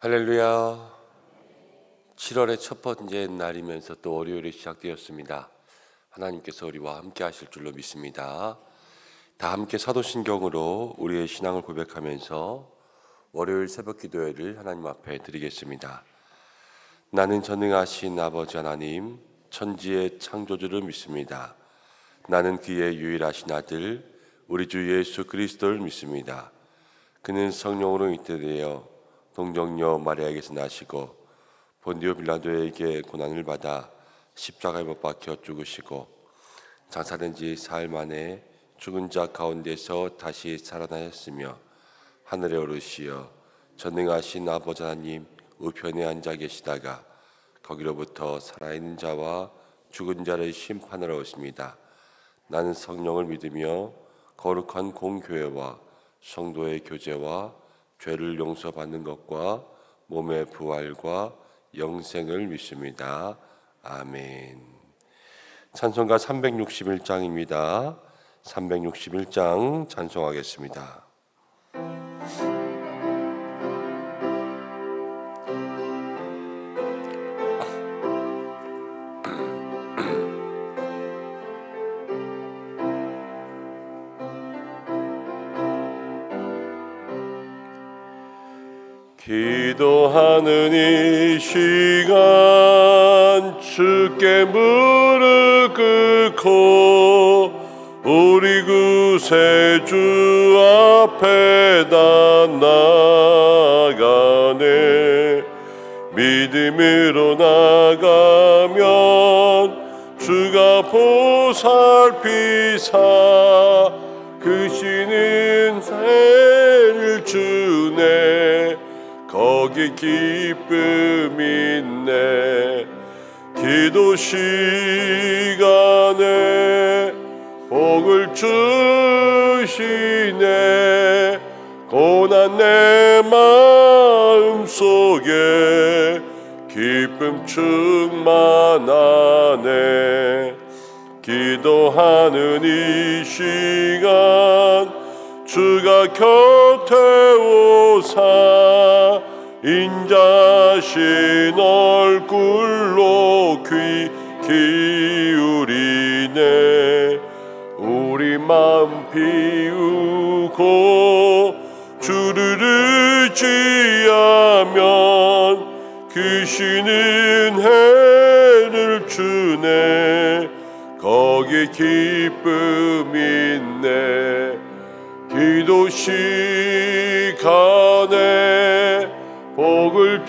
할렐루야. 7월의 첫 번째 날이면서 또 월요일이 시작되었습니다. 하나님께서 우리와 함께 하실 줄로 믿습니다. 다 함께 사도신경으로 우리의 신앙을 고백하면서 월요일 새벽 기도회를 하나님 앞에 드리겠습니다. 나는 전능하신 아버지 하나님, 천지의 창조주를 믿습니다. 나는 그의 유일하신 아들 우리 주 예수 그리스도를 믿습니다. 그는 성령으로 잉태되어 동정녀 마리아에게서 나시고 본디오 빌라도에게 고난을 받아 십자가에 못 박혀 죽으시고 장사된 지 사흘 만에 죽은 자 가운데서 다시 살아나셨으며 하늘에 오르시어 전능하신 아버지 하나님 우편에 앉아 계시다가 거기로부터 살아있는 자와 죽은 자를 심판하러 오십니다. 나는 성령을 믿으며 거룩한 공교회와 성도의 교제와 죄를 용서받는 것과 몸의 부활과 영생을 믿습니다. 아멘. 찬송가 361장입니다. 361장 찬송하겠습니다. 기도하는 이 시간 주께 무릎 꿇고 우리 구세주 앞에다 나가네. 믿음으로 나가면 주가 보살피사 크신 은혜를 주네. 거기 기쁨 있네. 기도 시간에 복을 주시네. 고난 내 마음 속에 기쁨 충만하네. 기도하는 이 시간 주가 곁에 오사 인자신 얼굴로 귀 기울이네. 우리 마음 비우고 주를 의지하면 크신 은혜를 주네. 거기 기쁨 있네. 기도 시간에 복을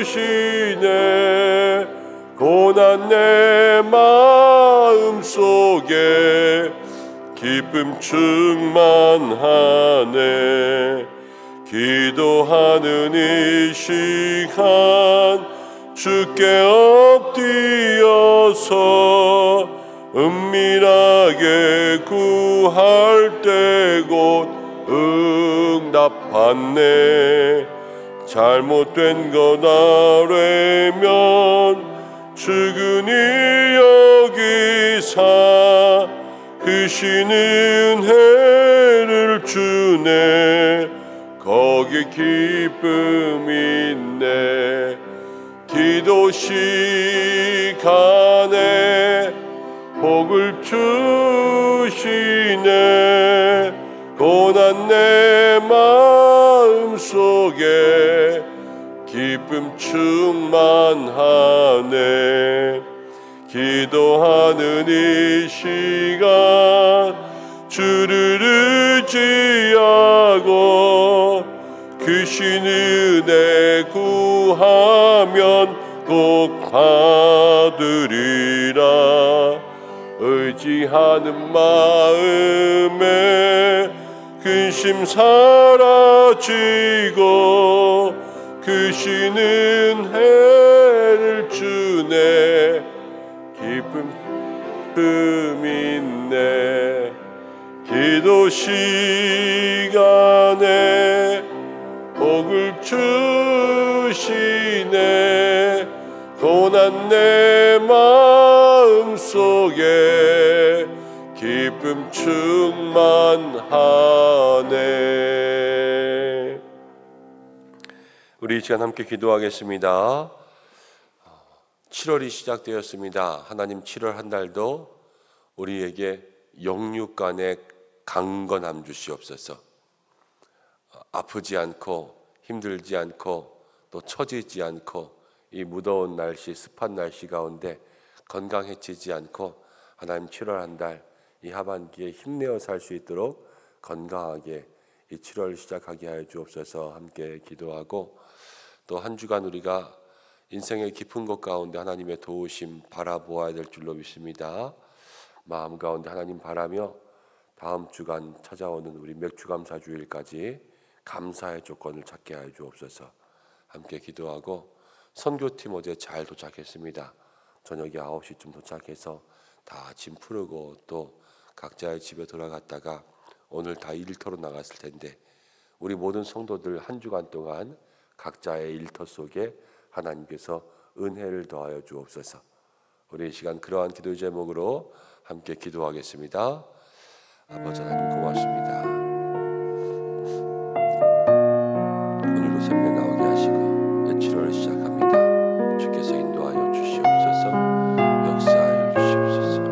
주시네. 고난 내 마음 속에 기쁨 충만하네. 기도하는 이 시간 주께 엎드려서 은밀하게 구할 때 곧 응답받네. 잘못된 것 아뢰면 측은히 여기사 크신 은혜를 주네. 거기 기쁨 있네. 기도 시간에 복을 주시네. 고난 내 마음 속에 기쁨 충만하네. 기도하는 이 시간 주를 의지하고 크신 은혜 구하면 꼭 받으리라. 의지하는 마음에 근심 사라지고 크신 은혜를 주네. 기쁨 있네. 기도 시간에 복을 주시네. 고난 내 마음 속에 기쁨 충만하네. 우리 이 시간 함께 기도하겠습니다. 7월이 시작되었습니다. 하나님 7월 한 달도 우리에게 영육간의 강건함 주시옵소서. 아프지 않고 힘들지 않고 또 처지지 않고 이 무더운 날씨, 습한 날씨 가운데 건강해지지 않고 하나님 7월 한 달 이 하반기에 힘내어 살 수 있도록 건강하게 이 7월 시작하게 하여 주옵소서. 함께 기도하고 또 한 주간 우리가 인생의 깊은 곳 가운데 하나님의 도우심 바라보아야 될 줄로 믿습니다. 마음 가운데 하나님 바라며 다음 주간 찾아오는 우리 맥주감사주일까지 감사의 조건을 찾게 하여 주옵소서. 함께 기도하고 선교팀 어제 잘 도착했습니다. 저녁에 9시쯤 도착해서 다 짐 풀고 또 각자의 집에 돌아갔다가 오늘 다 일터로 나갔을 텐데 우리 모든 성도들 한 주간 동안 각자의 일터 속에 하나님께서 은혜를 더하여 주옵소서. 우리 이 시간 그러한 기도 제목으로 함께 기도하겠습니다. 아버지 하나님 고맙습니다. 오늘도 새벽에 나오게 하시고 7월을 시작합니다. 주께서 인도하여 주시옵소서. 역사하여 주시옵소서.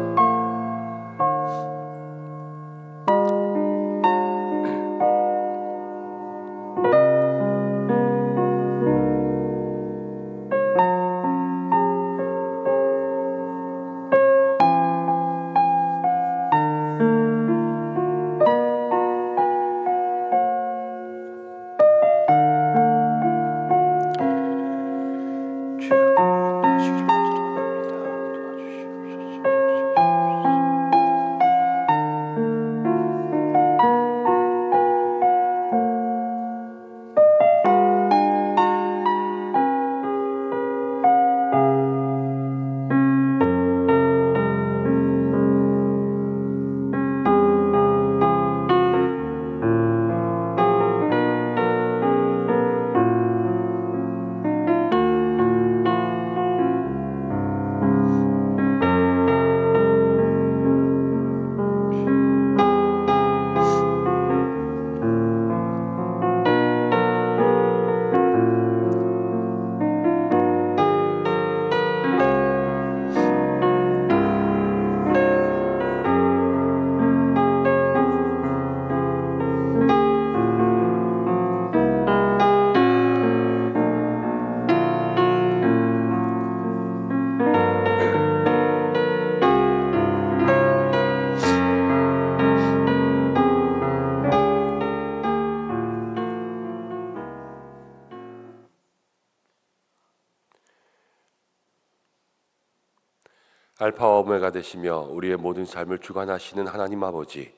알파와 오메가 되시며 우리의 모든 삶을 주관하시는 하나님 아버지,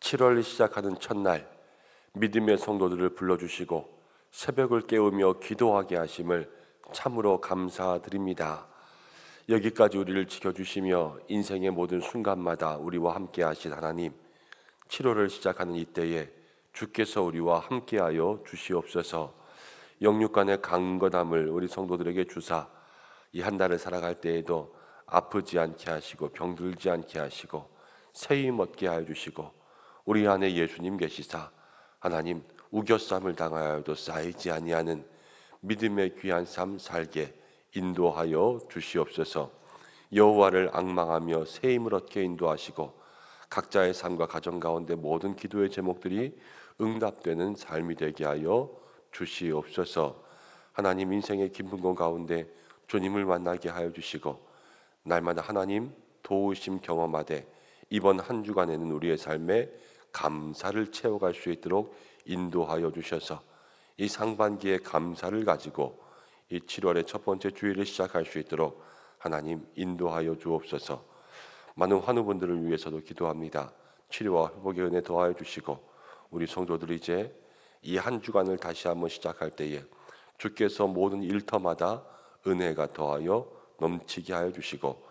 7월을 시작하는 첫날 믿음의 성도들을 불러주시고 새벽을 깨우며 기도하게 하심을 참으로 감사드립니다. 여기까지 우리를 지켜주시며 인생의 모든 순간마다 우리와 함께 하신 하나님, 7월을 시작하는 이때에 주께서 우리와 함께하여 주시옵소서. 영육간의 강건함을 우리 성도들에게 주사 이 한 달을 살아갈 때에도 아프지 않게 하시고 병들지 않게 하시고 새힘 얻게 하여 주시고 우리 안에 예수님 계시사 하나님 우겨쌈을 당하여도 쌓이지 아니하는 믿음의 귀한 삶 살게 인도하여 주시옵소서. 여호와를 앙망하며 새힘을 얻게 인도하시고 각자의 삶과 가정 가운데 모든 기도의 제목들이 응답되는 삶이 되게 하여 주시옵소서. 하나님 인생의 깊은 곳 가운데 주님을 만나게 하여 주시고 날마다 하나님 도우심 경험하되 이번 한 주간에는 우리의 삶에 감사를 채워갈 수 있도록 인도하여 주셔서 이 상반기의 감사를 가지고 이 7월의 첫 번째 주일을 시작할 수 있도록 하나님 인도하여 주옵소서. 많은 환우분들을 위해서도 기도합니다. 치료와 회복의 은혜 더하여 주시고 우리 성도들이 이제 이 한 주간을 다시 한번 시작할 때에 주께서 모든 일터마다 은혜가 더하여 넘치게 하여 주시고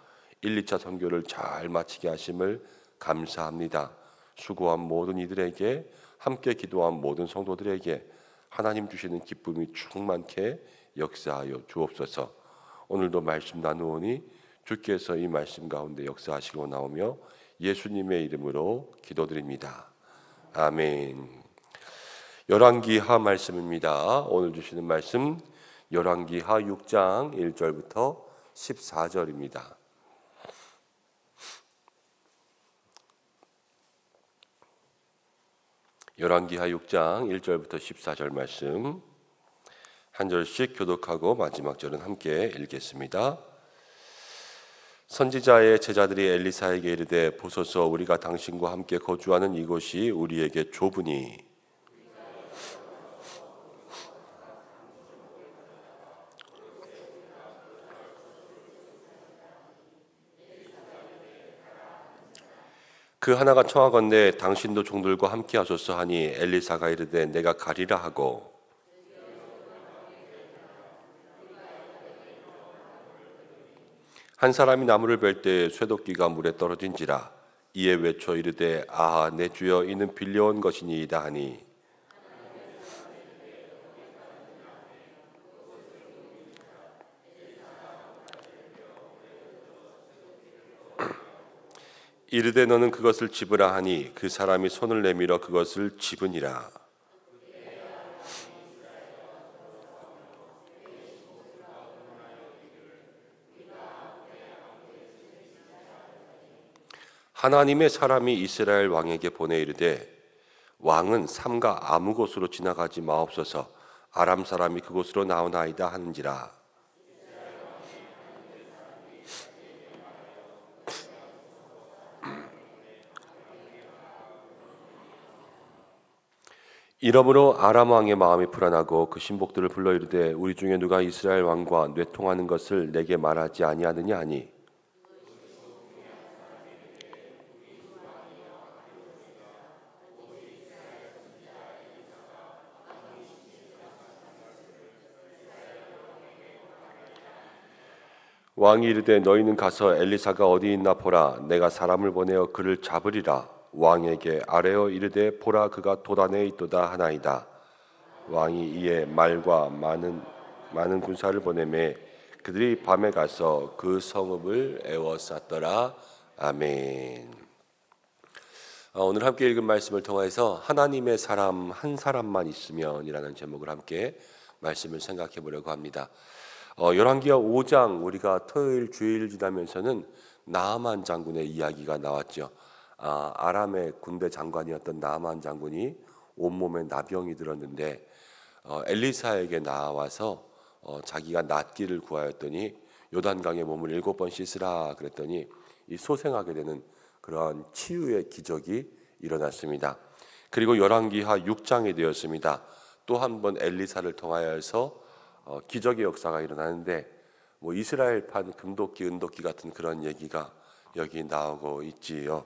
1, 2차 선교를 잘 마치게 하심을 감사합니다. 수고한 모든 이들에게 함께 기도한 모든 성도들에게 하나님 주시는 기쁨이 충만케 역사하여 주옵소서. 오늘도 말씀 나누오니 주께서 이 말씀 가운데 역사하시고 나오며 예수님의 이름으로 기도드립니다. 아멘. 열왕기하 말씀입니다. 오늘 주시는 말씀 열왕기하 6장 1절부터 14절입니다. 열왕기하 6장 1절부터 14절 말씀 한 절씩 교독하고 마지막 절은 함께 읽겠습니다. 선지자의 제자들이 엘리사에게 이르되 보소서 우리가 당신과 함께 거주하는 이곳이 우리에게 좁으니 그 하나가 청하건대 당신도 종들과 함께 하소서 하니 엘리사가 이르되 내가 가리라 하고 한 사람이 나무를 벨 때 쇠도끼가 물에 떨어진지라 이에 외쳐 이르되 아하 내 주여 이는 빌려온 것이니이다 하니 이르되 너는 그것을 집으라 하니 그 사람이 손을 내밀어 그것을 집으니라. 하나님의 사람이 이스라엘 왕에게 보내 이르되 왕은 삼가 아무 곳으로 지나가지 마옵소서 아람 사람이 그곳으로 나오나이다 하는지라. 이러므로 아람 왕의 마음이 불안하고 그 신복들을 불러 이르되 우리 중에 누가 이스라엘 왕과 뇌통하는 것을 내게 말하지 아니하느냐 하니 왕이 이르되 너희는 가서 엘리사가 어디 있나 보라 내가 사람을 보내어 그를 잡으리라. 왕에게 아뢰어 이르되 보라 그가 돛 안에 있도다 하나이다. 왕이 이에 말과 많은 군사를 보내매 그들이 밤에 가서 그 성읍을 에워쌌더라. 아멘. 오늘 함께 읽은 말씀을 통해서 하나님의 사람 한 사람만 있으면이라는 제목을 함께 말씀을 생각해 보려고 합니다. 열왕기하 5장 우리가 토요일 주일 지나면서는 나아만 장군의 이야기가 나왔죠. 아람의 군대 장관이었던 나아만 장군이 온몸에 나병이 들었는데 엘리사에게 나와서 자기가 낫기를 구하였더니 요단강에 몸을 7번 씻으라 그랬더니 이 소생하게 되는 그러한 치유의 기적이 일어났습니다. 그리고 열왕기하 6장이 되었습니다. 또 한 번 엘리사를 통하여서 기적의 역사가 일어나는데 이스라엘판 금도끼 은도끼 같은 그런 얘기가 여기 나오고 있지요.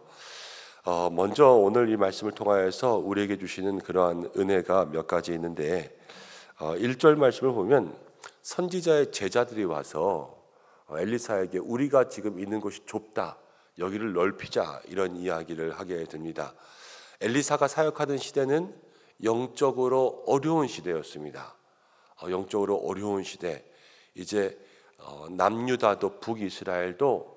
먼저 오늘 이 말씀을 통하여서 우리에게 주시는 그러한 은혜가 몇 가지 있는데 1절 말씀을 보면 선지자의 제자들이 와서 엘리사에게 우리가 지금 있는 곳이 좁다 여기를 넓히자 이런 이야기를 하게 됩니다. 엘리사가 사역하던 시대는 영적으로 어려운 시대였습니다. 영적으로 어려운 시대. 이제 남유다도 북이스라엘도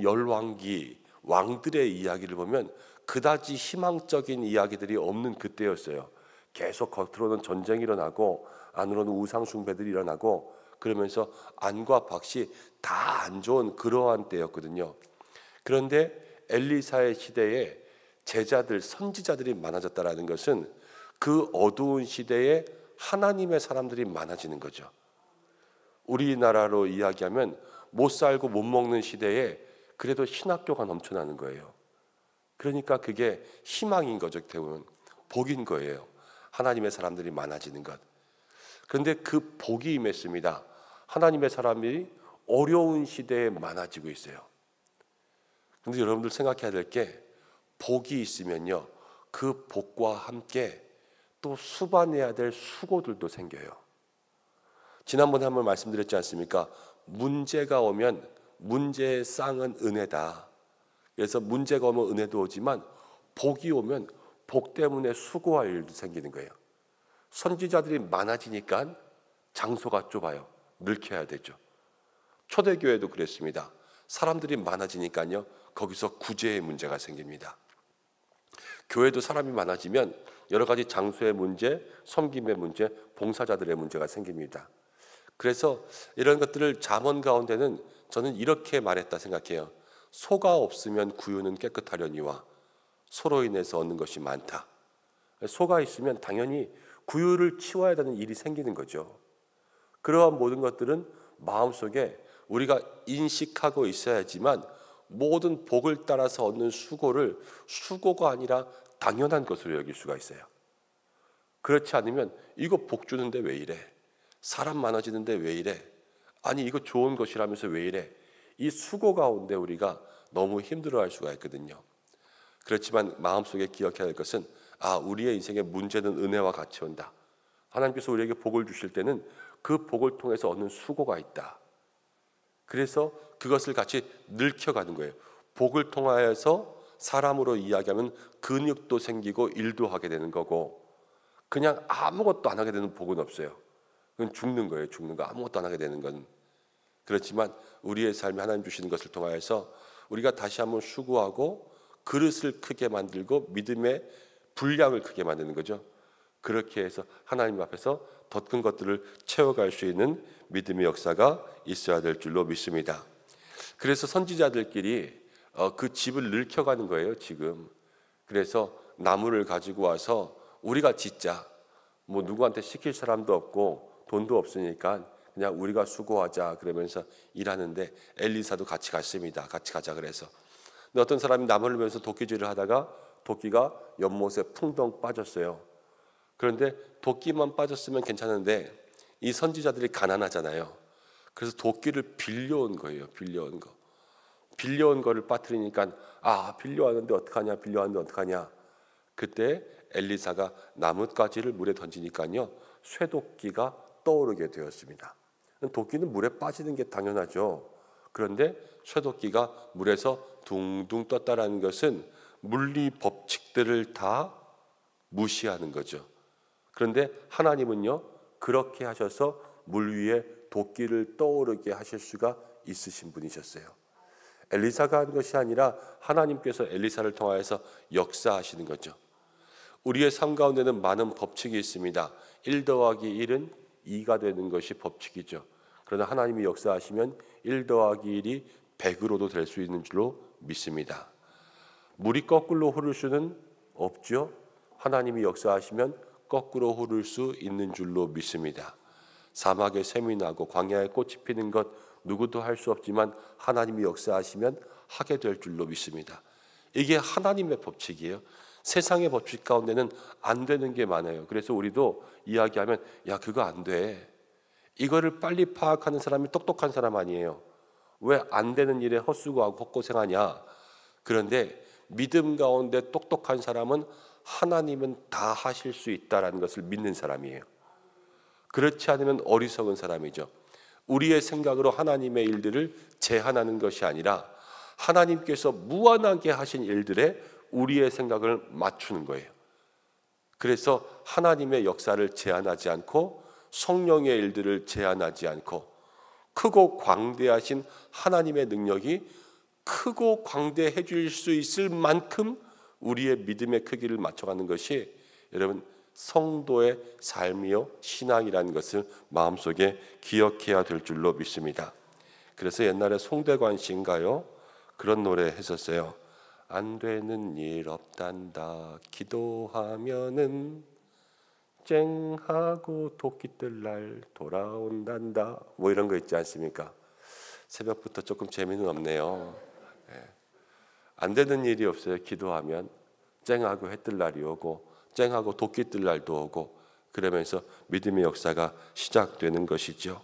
열왕기 왕들의 이야기를 보면 그다지 희망적인 이야기들이 없는 그때였어요. 계속 겉으로는 전쟁이 일어나고 안으로는 우상 숭배들이 일어나고 그러면서 안과 박이 다 안 좋은 그러한 때였거든요. 그런데 엘리사의 시대에 제자들 선지자들이 많아졌다라는 것은 그 어두운 시대에 하나님의 사람들이 많아지는 거죠. 우리나라로 이야기하면 못 살고 못 먹는 시대에 그래도 신학교가 넘쳐나는 거예요. 그러니까 그게 희망인 거죠. 대부분 복인 거예요. 하나님의 사람들이 많아지는 것. 그런데 그 복이 임했습니다. 하나님의 사람이 어려운 시대에 많아지고 있어요. 그런데 여러분들 생각해야 될 게 복이 있으면요. 그 복과 함께 또 수반해야 될 수고들도 생겨요. 지난번에 한번 말씀드렸지 않습니까? 문제가 오면 문제의 쌍은 은혜다. 그래서 문제가 오면 은혜도 오지만 복이 오면 복 때문에 수고할 일도 생기는 거예요. 선지자들이 많아지니까 장소가 좁아요. 늘켜야 되죠. 초대교회도 그랬습니다. 사람들이 많아지니까요. 거기서 구제의 문제가 생깁니다. 교회도 사람이 많아지면 여러 가지 장소의 문제, 섬김의 문제, 봉사자들의 문제가 생깁니다. 그래서 이런 것들을 잠언 가운데는 저는 이렇게 말했다 생각해요. 소가 없으면 구유는 깨끗하려니와 소로 인해서 얻는 것이 많다. 소가 있으면 당연히 구유를 치워야 되는 일이 생기는 거죠. 그러한 모든 것들은 마음속에 우리가 인식하고 있어야지만 모든 복을 따라서 얻는 수고를 수고가 아니라 당연한 것으로 여길 수가 있어요. 그렇지 않으면 이거 복 주는데 왜 이래? 사람 많아지는데 왜 이래? 아니 이거 좋은 것이라면서 왜 이래? 이 수고 가운데 우리가 너무 힘들어할 수가 있거든요. 그렇지만 마음속에 기억해야 할 것은 우리의 인생의 문제는 은혜와 같이 온다. 하나님께서 우리에게 복을 주실 때는 그 복을 통해서 얻는 수고가 있다. 그래서 그것을 같이 늙혀가는 거예요. 복을 통하여서 사람으로 이야기하면 근육도 생기고 일도 하게 되는 거고, 그냥 아무것도 안 하게 되는 복은 없어요. 그건 죽는 거예요. 죽는 거. 아무것도 안 하게 되는 건. 그렇지만 우리의 삶에 하나님 주시는 것을 통하여서 우리가 다시 한번 수고하고 그릇을 크게 만들고 믿음의 분량을 크게 만드는 거죠. 그렇게 해서 하나님 앞에서 더 큰 것들을 채워갈 수 있는 믿음의 역사가 있어야 될 줄로 믿습니다. 그래서 선지자들끼리 그 집을 늙혀가는 거예요, 지금. 그래서 나무를 가지고 와서 우리가 짓자. 뭐 누구한테 시킬 사람도 없고 돈도 없으니까 그냥 우리가 수고하자 그러면서 일하는데 엘리사도 같이 갔습니다. 같이 가자 그래서. 근데 어떤 사람이 나무를 베면서 도끼질을 하다가 도끼가 연못에 풍덩 빠졌어요. 그런데 도끼만 빠졌으면 괜찮은데 이 선지자들이 가난하잖아요. 그래서 도끼를 빌려온 거예요. 빌려온 거. 빌려온 거를 빠뜨리니까 빌려왔는데 어떡하냐. 그때 엘리사가 나뭇가지를 물에 던지니까요. 쇠도끼가 떠오르게 되었습니다. 도끼는 물에 빠지는 게 당연하죠. 그런데 쇠도끼가 물에서 둥둥 떴다라는 것은 물리 법칙들을 다 무시하는 거죠. 그런데 하나님은요, 그렇게 하셔서 물 위에 도끼를 떠오르게 하실 수가 있으신 분이셨어요. 엘리사가 한 것이 아니라 하나님께서 엘리사를 통하여서 역사하시는 거죠. 우리의 삶 가운데는 많은 법칙이 있습니다. 1 더하기 1은 2가 되는 것이 법칙이죠. 그러나 하나님이 역사하시면 1 더하기 1이 100으로도 될 수 있는 줄로 믿습니다. 물이 거꾸로 흐를 수는 없죠. 하나님이 역사하시면 거꾸로 흐를 수 있는 줄로 믿습니다. 사막에 샘이 나고 광야에 꽃이 피는 것 누구도 할 수 없지만 하나님이 역사하시면 하게 될 줄로 믿습니다. 이게 하나님의 법칙이에요. 세상의 법칙 가운데는 안 되는 게 많아요. 그래서 우리도 이야기하면 그거 안 돼. 이거를 빨리 파악하는 사람이 똑똑한 사람 아니에요. 왜 안 되는 일에 헛수고하고 헛고생하냐. 그런데 믿음 가운데 똑똑한 사람은 하나님은 다 하실 수 있다라는 것을 믿는 사람이에요. 그렇지 않으면 어리석은 사람이죠. 우리의 생각으로 하나님의 일들을 제한하는 것이 아니라 하나님께서 무한하게 하신 일들에 우리의 생각을 맞추는 거예요. 그래서 하나님의 역사를 제한하지 않고 성령의 일들을 제한하지 않고 크고 광대하신 하나님의 능력이 크고 광대해 줄 수 있을 만큼 우리의 믿음의 크기를 맞춰가는 것이 여러분 성도의 삶이요 신앙이라는 것을 마음속에 기억해야 될 줄로 믿습니다. 그래서 옛날에 송대관 씨인가요? 그런 노래 했었어요. 안 되는 일 없단다 기도하면은 쨍하고 도끼뜰 날 돌아온단다. 뭐 이런 거 있지 않습니까? 새벽부터 조금 재미는 없네요. 안 되는 일이 없어요. 기도하면 쨍하고 해 뜰 날이 오고 쨍하고 도끼 뜰 날도 오고 그러면서 믿음의 역사가 시작되는 것이죠.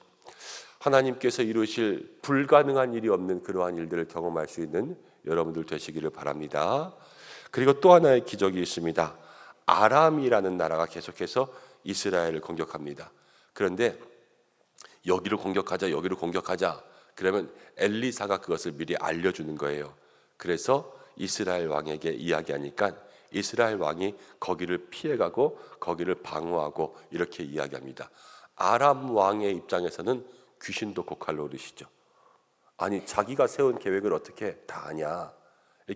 하나님께서 이루실 불가능한 일이 없는 그러한 일들을 경험할 수 있는 여러분들 되시기를 바랍니다. 그리고 또 하나의 기적이 있습니다. 아람이라는 나라가 계속해서 이스라엘을 공격합니다. 그런데 여기를 공격하자 그러면 엘리사가 그것을 미리 알려주는 거예요. 그래서 이스라엘 왕에게 이야기하니까 이스라엘 왕이 거기를 피해가고 거기를 방어하고 이렇게 이야기합니다. 아람 왕의 입장에서는 귀신도 고칼 노릇이죠. 아니 자기가 세운 계획을 어떻게 다 아냐.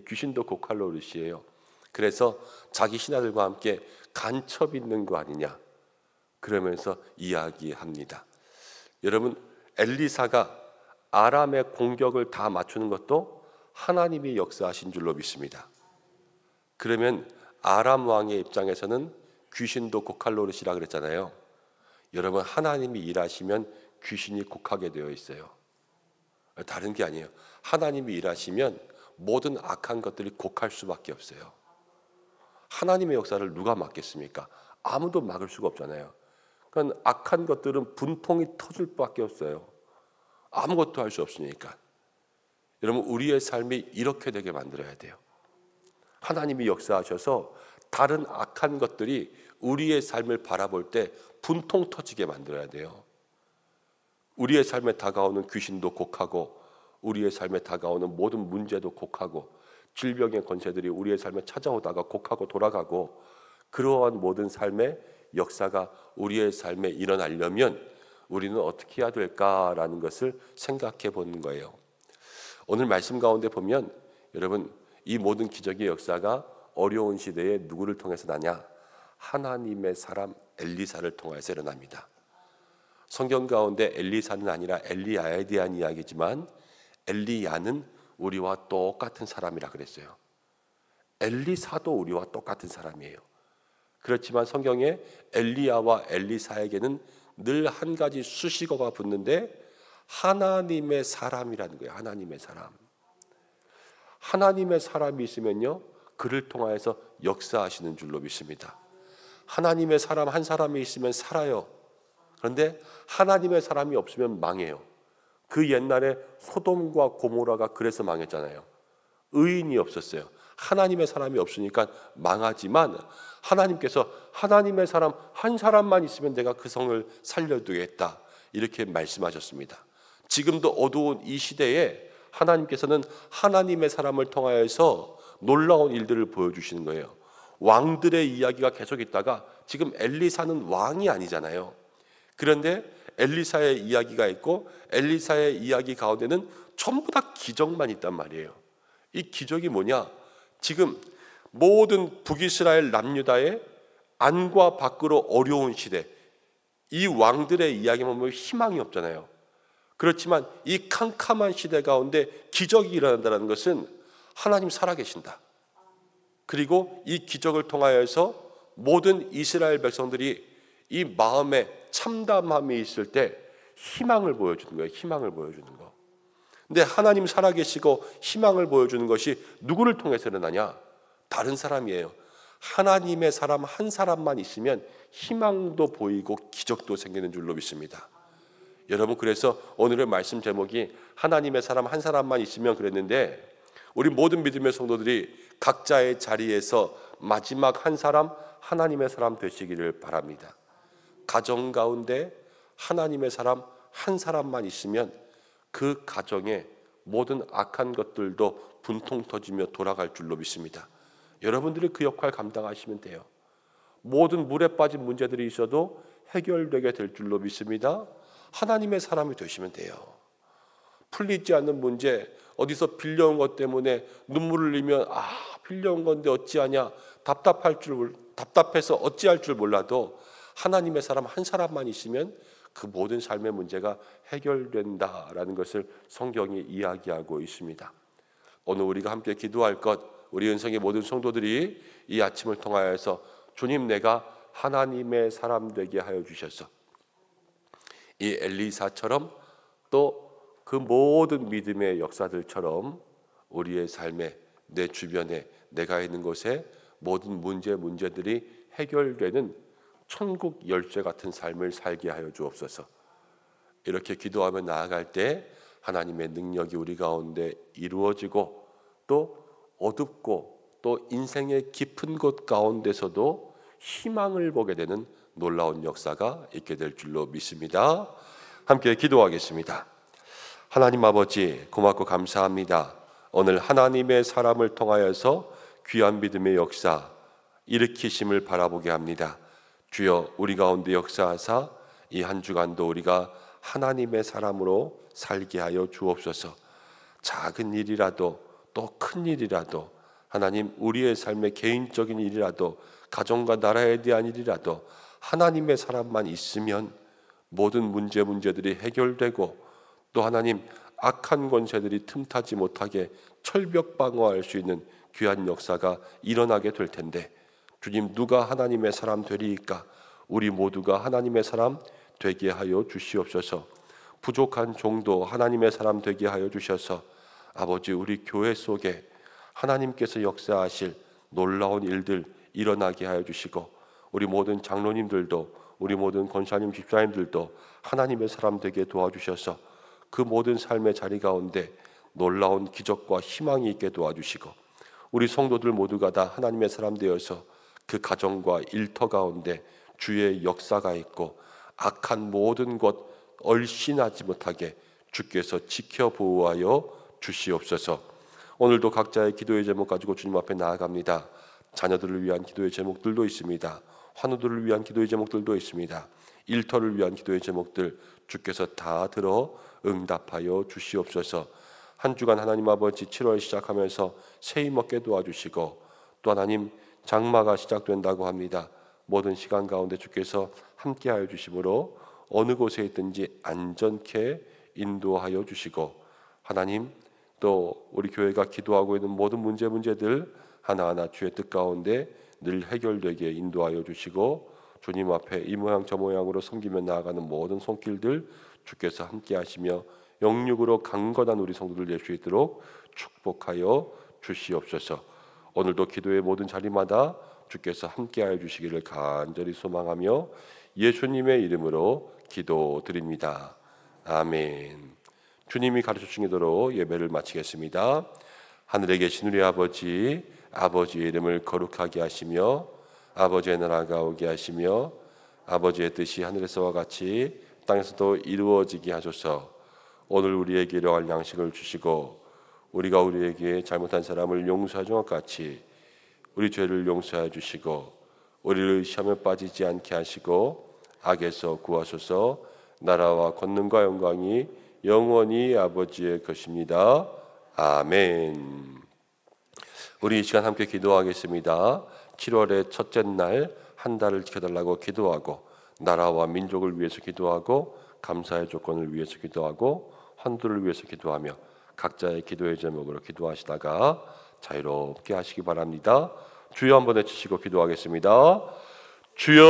귀신도 고칼 노릇이에요. 그래서 자기 신하들과 함께 간첩 있는 거 아니냐 그러면서 이야기합니다. 여러분, 엘리사가 아람의 공격을 다 맞추는 것도 하나님이 역사하신 줄로 믿습니다. 그러면 아람 왕의 입장에서는 귀신도 곡할 노릇이라 그랬잖아요. 여러분, 하나님이 일하시면 귀신이 곡하게 되어 있어요. 다른 게 아니에요. 하나님이 일하시면 모든 악한 것들이 곡할 수밖에 없어요. 하나님의 역사를 누가 막겠습니까? 아무도 막을 수가 없잖아요. 그러니까 악한 것들은 분통이 터질 수밖에 없어요. 아무것도 할 수 없으니까. 여러분, 우리의 삶이 이렇게 되게 만들어야 돼요. 하나님이 역사하셔서 다른 악한 것들이 우리의 삶을 바라볼 때 분통 터지게 만들어야 돼요. 우리의 삶에 다가오는 귀신도 곡하고, 우리의 삶에 다가오는 모든 문제도 곡하고, 질병의 권세들이 우리의 삶에 찾아오다가 곡하고 돌아가고, 그러한 모든 삶의 역사가 우리의 삶에 일어나려면 우리는 어떻게 해야 될까라는 것을 생각해 보는 거예요. 오늘 말씀 가운데 보면 여러분, 이 모든 기적의 역사가 어려운 시대에 누구를 통해서 나냐? 하나님의 사람 엘리사를 통해서 일어납니다. 성경 가운데 엘리사는 아니라 엘리야에 대한 이야기지만 엘리야는 우리와 똑같은 사람이라 그랬어요. 엘리사도 우리와 똑같은 사람이에요. 그렇지만 성경에 엘리야와 엘리사에게는 늘 한 가지 수식어가 붙는데 하나님의 사람이라는 거예요. 하나님의 사람. 하나님의 사람이 있으면요, 그를 통하여서 역사하시는 줄로 믿습니다. 하나님의 사람 한 사람이 있으면 살아요. 그런데 하나님의 사람이 없으면 망해요. 그 옛날에 소돔과 고모라가 그래서 망했잖아요. 의인이 없었어요. 하나님의 사람이 없으니까 망하지만 하나님께서 하나님의 사람 한 사람만 있으면 내가 그 성을 살려두겠다 이렇게 말씀하셨습니다. 지금도 어두운 이 시대에 하나님께서는 하나님의 사람을 통하여서 놀라운 일들을 보여주시는 거예요. 왕들의 이야기가 계속 있다가 지금 엘리사는 왕이 아니잖아요. 그런데 엘리사의 이야기가 있고 엘리사의 이야기 가운데는 전부 다 기적만 있단 말이에요. 이 기적이 뭐냐? 지금 모든 북이스라엘 남유다의 안과 밖으로 어려운 시대, 이 왕들의 이야기만 보면 희망이 없잖아요. 그렇지만 이 캄캄한 시대 가운데 기적이 일어난다는 것은 하나님 살아계신다. 그리고 이 기적을 통하여서 모든 이스라엘 백성들이 이 마음에 참담함이 있을 때 희망을 보여주는 거예요. 희망을 보여주는 거. 근데 하나님 살아계시고 희망을 보여주는 것이 누구를 통해서 일어나냐? 다른 사람이에요. 하나님의 사람 한 사람만 있으면 희망도 보이고 기적도 생기는 줄로 믿습니다. 여러분, 그래서 오늘의 말씀 제목이 하나님의 사람 한 사람만 있으면 그랬는데, 우리 모든 믿음의 성도들이 각자의 자리에서 마지막 한 사람, 하나님의 사람 되시기를 바랍니다. 가정 가운데 하나님의 사람 한 사람만 있으면 그 가정에 모든 악한 것들도 분통 터지며 돌아갈 줄로 믿습니다. 여러분들이 그 역할 감당하시면 돼요. 모든 물에 빠진 문제들이 있어도 해결되게 될 줄로 믿습니다. 하나님의 사람이 되시면 돼요. 풀리지 않는 문제, 어디서 빌려온 것 때문에 눈물을 흘리면 빌려온 건데 어찌하냐, 답답해서 어찌할 줄 몰라도 하나님의 사람 한 사람만 있으면 그 모든 삶의 문제가 해결된다라는 것을 성경이 이야기하고 있습니다. 오늘 우리가 함께 기도할 것, 우리 은성의 모든 성도들이 이 아침을 통하여서 주님, 내가 하나님의 사람 되게 하여 주셔서 이 엘리사처럼 또 그 모든 믿음의 역사들처럼 우리의 삶에, 내 주변에, 내가 있는 곳에 모든 문제들이 해결되는 천국 열쇠 같은 삶을 살게 하여 주옵소서. 이렇게 기도하며 나아갈 때 하나님의 능력이 우리 가운데 이루어지고, 또 어둡고 또 인생의 깊은 곳 가운데서도 희망을 보게 되는 놀라운 역사가 있게 될 줄로 믿습니다. 함께 기도하겠습니다. 하나님 아버지, 고맙고 감사합니다. 오늘 하나님의 사람을 통하여서 귀한 믿음의 역사 일으키심을 바라보게 합니다. 주여, 우리 가운데 역사하사 이 한 주간도 우리가 하나님의 사람으로 살게 하여 주옵소서. 작은 일이라도 또 큰 일이라도 하나님, 우리의 삶의 개인적인 일이라도 가정과 나라에 대한 일이라도 하나님의 사람만 있으면 모든 문제들이 해결되고, 또 하나님, 악한 권세들이 틈타지 못하게 철벽 방어할 수 있는 귀한 역사가 일어나게 될 텐데, 주님, 누가 하나님의 사람 되리이까? 우리 모두가 하나님의 사람 되게 하여 주시옵소서. 부족한 종도 하나님의 사람 되게 하여 주셔서 아버지, 우리 교회 속에 하나님께서 역사하실 놀라운 일들 일어나게 하여 주시고, 우리 모든 장로님들도, 우리 모든 권사님, 집사님들도 하나님의 사람 되게 도와주셔서 그 모든 삶의 자리 가운데 놀라운 기적과 희망이 있게 도와주시고, 우리 성도들 모두가 다 하나님의 사람 되어서 그 가정과 일터 가운데 주의 역사가 있고, 악한 모든 것 얼씬하지 못하게 주께서 지켜 보호하여 주시옵소서. 오늘도 각자의 기도의 제목 가지고 주님 앞에 나아갑니다. 자녀들을 위한 기도의 제목들도 있습니다. 환우들을 위한 기도의 제목들도 있습니다. 일터를 위한 기도의 제목들 주께서 다 들어 응답하여 주시옵소서. 한 주간 하나님 아버지, 7월 시작하면서 새힘 얻게 도와주시고, 또 하나님, 장마가 시작된다고 합니다. 모든 시간 가운데 주께서 함께하여 주심으로 어느 곳에 있든지 안전케 인도하여 주시고, 하나님, 또 우리 교회가 기도하고 있는 모든 문제들 하나하나 주의 뜻 가운데 늘 해결되게 인도하여 주시고, 주님 앞에 이 모양 저 모양으로 섬기며 나아가는 모든 손길들 주께서 함께 하시며 영육으로 강건한 우리 성도들 될 수 있도록 축복하여 주시옵소서. 오늘도 기도의 모든 자리마다 주께서 함께하여 주시기를 간절히 소망하며 예수님의 이름으로 기도드립니다. 아멘. 주님이 가르쳐주신 대로 예배를 마치겠습니다. 하늘에 계신 우리 아버지, 아버지의 이름을 거룩하게 하시며 아버지의 나라가 오게 하시며 아버지의 뜻이 하늘에서와 같이 땅에서도 이루어지게 하소서. 오늘 우리에게 일용할 양식을 주시고, 우리가 우리에게 잘못한 사람을 용서하는 것 같이 우리 죄를 용서해 주시고, 우리를 시험에 빠지지 않게 하시고 악에서 구하소서. 나라와 권능과 영광이 영원히 아버지의 것입니다. 아멘. 우리 이 시간 함께 기도하겠습니다. 7월의 첫째 날 한 달을 지켜달라고 기도하고, 나라와 민족을 위해서 기도하고, 감사의 조건을 위해서 기도하고, 환도를 위해서 기도하며 각자의 기도의 제목으로 기도하시다가 자유롭게 하시기 바랍니다. 주여 한번 외치시고 기도하겠습니다. 주여.